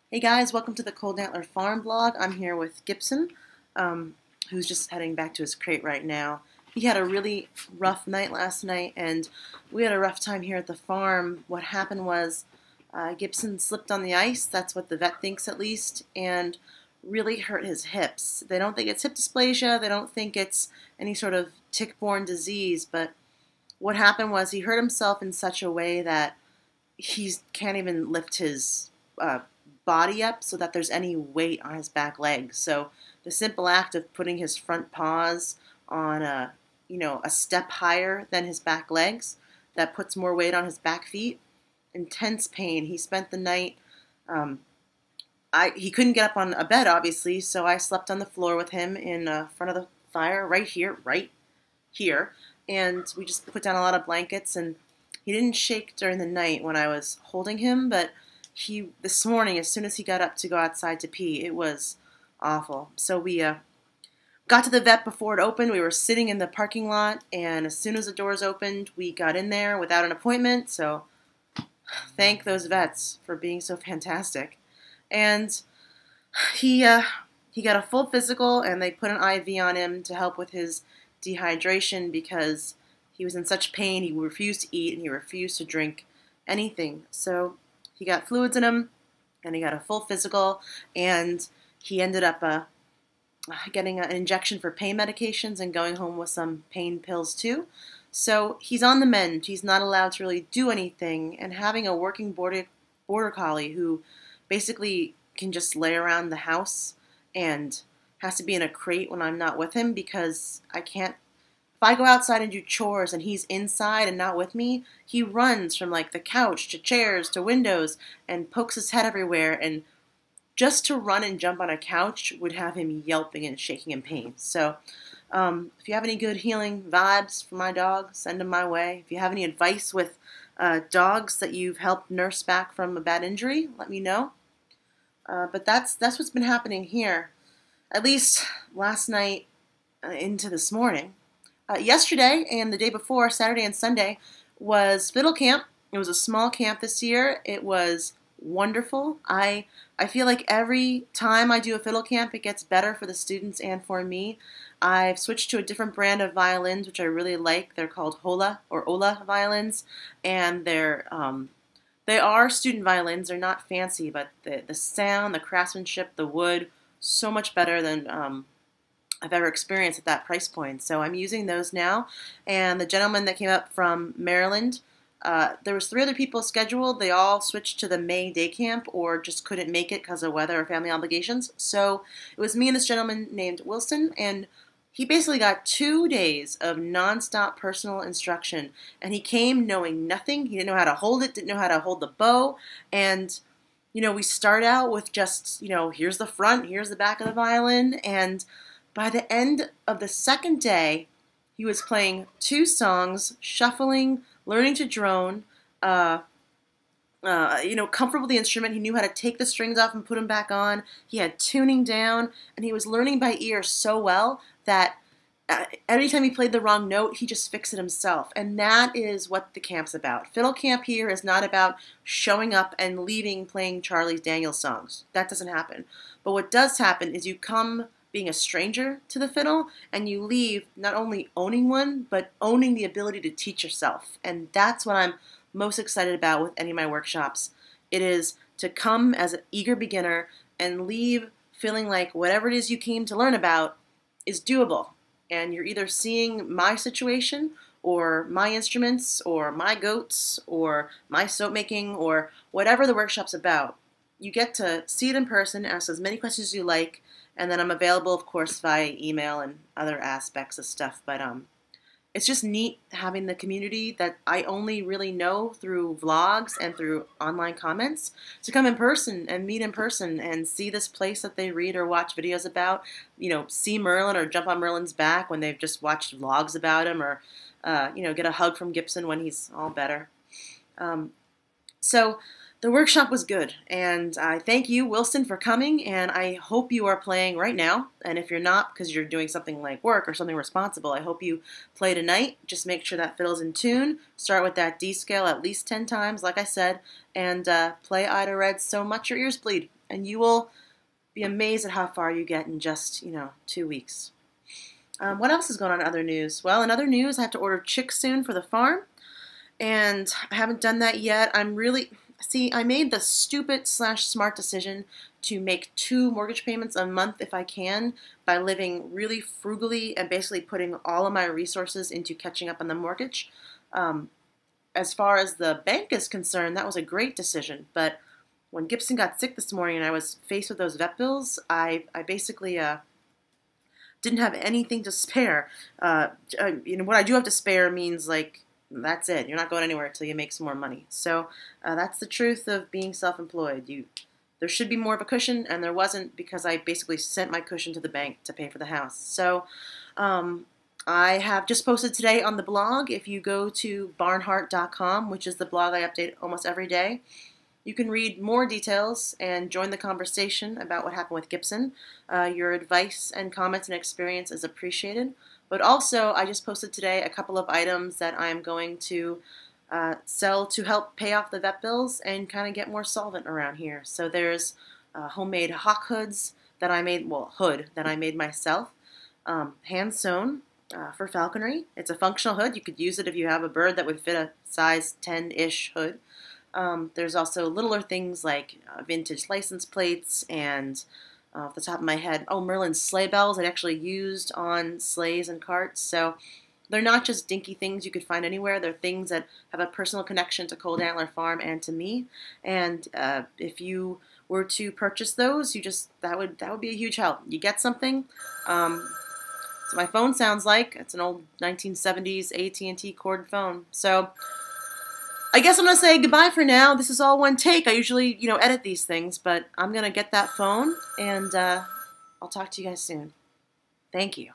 Hey guys, welcome to the Cold Antler Farm blog. I'm here with Gibson, who's just heading back to his crate right now. He had a really rough night last night, and we had a rough time here at the farm. What happened was Gibson slipped on the ice, that's what the vet thinks at least, and really hurt his hips. They don't think it's hip dysplasia, they don't think it's any sort of tick-borne disease, but what happened was he hurt himself in such a way that he can't even lift his body up so that there's any weight on his back legs. So the simple act of putting his front paws on a step higher than his back legs, that puts more weight on his back feet. Intense pain. He spent the night. He couldn't get up on a bed, obviously, so I slept on the floor with him in front of the fire, right here, and we just put down a lot of blankets. And he didn't shake during the night when I was holding him, but this morning, as soon as he got up to go outside to pee, it was awful. So we got to the vet before it opened. We were sitting in the parking lot, and as soon as the doors opened, we got in there without an appointment. So thank those vets for being so fantastic. And he got a full physical, and they put an IV on him to help with his dehydration because he was in such pain. He refused to eat and he refused to drink anything. So he got fluids in him, and he got a full physical, and he ended up getting an injection for pain medications and going home with some pain pills too. So he's on the mend. He's not allowed to really do anything, and having a working border collie who basically can just lay around the house and has to be in a crate when I'm not with him because I can't. If I go outside and do chores and he's inside and not with me, he runs from like the couch to chairs to windows and pokes his head everywhere. And just to run and jump on a couch would have him yelping and shaking in pain. So if you have any good healing vibes for my dog, send them my way. If you have any advice with dogs that you've helped nurse back from a bad injury, let me know. But that's what's been happening here, at least last night into this morning. Yesterday and the day before, Saturday and Sunday, was Fiddle Camp. It was a small camp this year. It was wonderful. I feel like every time I do a Fiddle Camp, it gets better for the students and for me. I've switched to a different brand of violins, which I really like. They're called Hola or Ola violins, and they are student violins. They're not fancy, but the sound, the craftsmanship, the wood, so much better than I've ever experienced at that price point. So I'm using those now. And the gentleman that came up from Maryland, there was 3 other people scheduled. They all switched to the May day camp or just couldn't make it because of weather or family obligations. So it was me and this gentleman named Wilson, and he basically got 2 days of nonstop personal instruction. And he came knowing nothing. He didn't know how to hold it, didn't know how to hold the bow. And we start out with just, here's the front, here's the back of the violin, and by the end of the second day, he was playing 2 songs, shuffling, learning to drone, comfortable with the instrument. He knew how to take the strings off and put them back on. He had tuning down, and he was learning by ear so well that every time he played the wrong note, he just fixed it himself. And that is what the camp's about. Fiddle Camp here is not about showing up and leaving playing Charlie Daniels songs. That doesn't happen. But what does happen is you come being a stranger to the fiddle, and you leave not only owning one, but owning the ability to teach yourself. And that's what I'm most excited about with any of my workshops. It is to come as an eager beginner and leave feeling like whatever it is you came to learn about is doable. And you're either seeing my situation or my instruments or my goats or my soap making or whatever the workshop's about. You get to see it in person, ask as many questions as you like, and then I'm available, of course, via email and other aspects of stuff. But it's just neat having the community that I only really know through vlogs and through online comments to come in person and meet in person and see this place that they read or watch videos about. See Merlin or jump on Merlin's back when they've just watched vlogs about him, or get a hug from Gibson when he's all better. So the workshop was good, and I thank you, Wilson, for coming, and I hope you are playing right now. And if you're not, because you're doing something like work or something responsible, I hope you play tonight. Just make sure that fiddle's in tune. Start with that D scale at least 10 times, like I said, and play Ida Red so much your ears bleed. and you will be amazed at how far you get in just 2 weeks. What else is going on in other news? Well, in other news, I have to order chicks soon for the farm, and I haven't done that yet. I made the stupid/smart decision to make 2 mortgage payments a month if I can by living really frugally and basically putting all of my resources into catching up on the mortgage. As far as the bank is concerned, that was a great decision, but when Gibson got sick this morning and I was faced with those vet bills, I basically didn't have anything to spare. What I do have to spare means like that's it. You're not going anywhere until you make some more money. So that's the truth of being self-employed. There should be more of a cushion, and there wasn't because I basically sent my cushion to the bank to pay for the house. So I have just posted today on the blog. If you go to barnhart.com, which is the blog I update almost every day, you can read more details and join the conversation about what happened with Gibson. Your advice and comments and experience is appreciated. But also, I just posted today a couple of items that I'm going to sell to help pay off the vet bills and kind of get more solvent around here. So there's homemade hawk hoods that I made, hood that I made myself, hand sewn for falconry. It's a functional hood. You could use it if you have a bird that would fit a size 10-ish hood. There's also littler things like vintage license plates and, off the top of my head, Merlin's sleigh bells that actually used on sleighs and carts. So they're not just dinky things you could find anywhere. They're things that have a personal connection to Cold Antler Farm and to me. And if you were to purchase those, that would be a huge help. You get something. So my phone sounds like it's an old 1970s AT&T cord phone. So I guess I'm going to say goodbye for now. This is all one take. I usually, edit these things, but I'm going to get that phone, and I'll talk to you guys soon. Thank you.